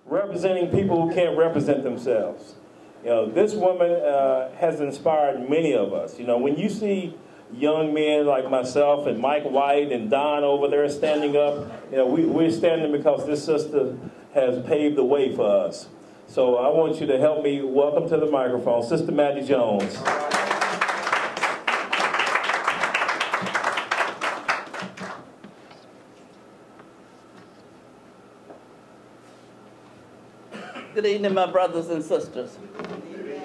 representing people who can't represent themselves. You know, this woman has inspired many of us. You know, when you see young men like myself and Mike White and Don over there standing up, you know, we're standing because this sister has paved the way for us. So I want you to help me welcome to the microphone, Sister Maddie Jones. Good evening, my brothers and sisters.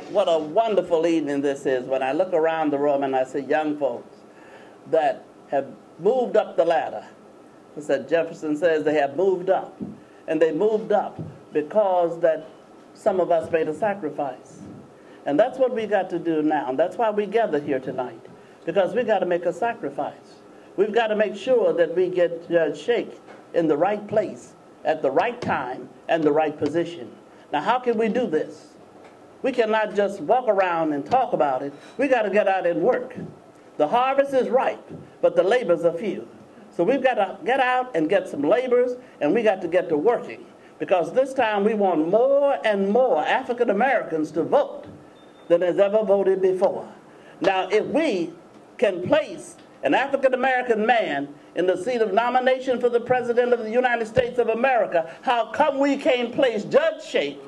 What a wonderful evening this is when I look around the room and I see young folks that have moved up the ladder. As Jefferson says, they have moved up. And they moved up because that some of us made a sacrifice. And that's what we got to do now. And that's why we gather here tonight. Because we got to make a sacrifice. We've got to make sure that we get Sheikh in the right place, at the right time, and the right position. Now, how can we do this? We cannot just walk around and talk about it. We got to get out and work. The harvest is ripe, but the labors are few. So we've got to get out and get some laborers, and we got to get to working. Because this time we want more and more African Americans to vote than has ever voted before. Now, if we can place an African American man in the seat of nomination for the President of the United States of America, how come we can't place Judge Sheikh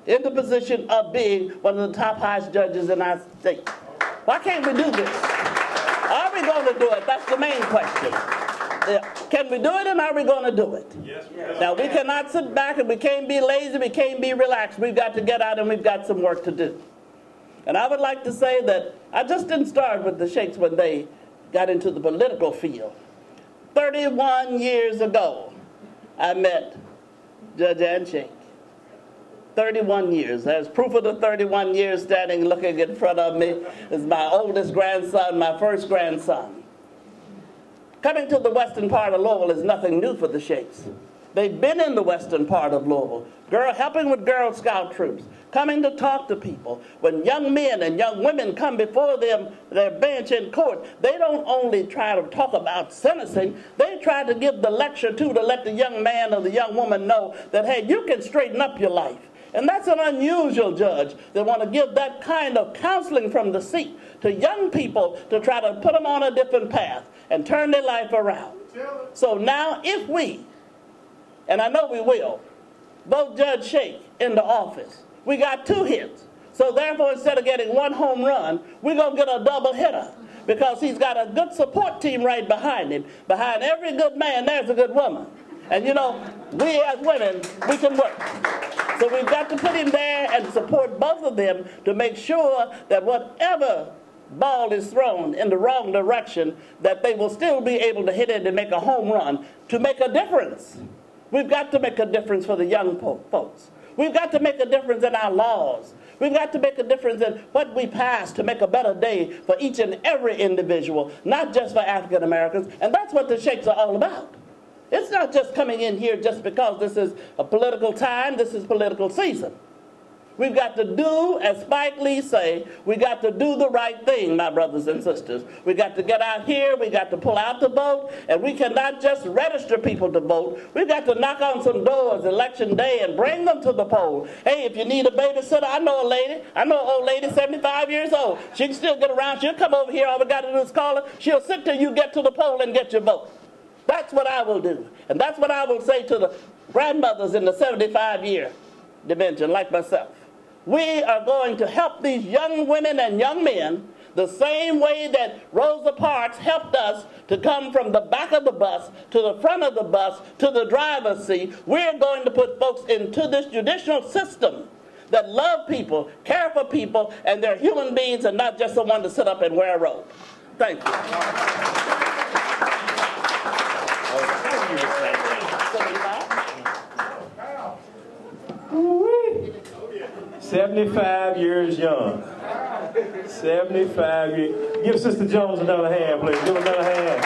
in the position of being one of the top highest judges in our state? Why can't we do this? Are we going to do it? That's the main question. Can we do it, and are we going to do it? Yes. Now, we cannot sit back, and we can't be lazy, we can't be relaxed. We've got to get out, and we've got some work to do. And I would like to say that I just didn't start with the Sheikhs when they got into the political field. 31 years ago, I met Judge Ann Sheikh. 31 years. There's proof of the 31 years standing looking in front of me. Is my oldest grandson, my first grandson. Coming to the western part of Louisville is nothing new for the Sheikhs. They've been in the western part of Louisville, helping with Girl Scout troops, coming to talk to people. When young men and young women come before them, their bench in court, they don't only try to talk about sentencing, they try to give the lecture too, to let the young man or the young woman know that, hey, you can straighten up your life. And that's an unusual judge that want to give that kind of counseling from the seat to young people to try to put them on a different path and turn their life around. So now if we, and I know we will, vote Judge Sheikh into office, we got 2 hits. So therefore, instead of getting 1 home run, we're going to get a double hitter because he's got a good support team right behind him. Behind every good man, there's a good woman. And you know, we as women, we can work. So we've got to put him there and support both of them to make sure that whatever ball is thrown in the wrong direction, that they will still be able to hit it and make a home run to make a difference. We've got to make a difference for the young folks. We've got to make a difference in our laws. We've got to make a difference in what we pass to make a better day for each and every individual, not just for African Americans. And that's what the Sheikhs are all about. It's not just coming in here just because this is a political time, this is political season. We've got to do, as Spike Lee say, we got to do the right thing, my brothers and sisters. We got to get out here, we got to pull out the vote, and we cannot just register people to vote. We've got to knock on some doors election day and bring them to the poll. Hey, if you need a babysitter, I know a lady. I know an old lady, 75 years old. She can still get around. She'll come over here. All we got to do is call her. She'll sit till you get to the poll and get your vote. That's what I will do. And that's what I will say to the grandmothers in the 75-year dimension, like myself. We are going to help these young women and young men the same way that Rosa Parks helped us to come from the back of the bus to the front of the bus to the driver's seat. We're going to put folks into this judicial system that love people, care for people, and they're human beings and not just someone to sit up and wear a robe. Thank you. 75 years young. 75 years. Give Sister Jones another hand, please. Give her another hand.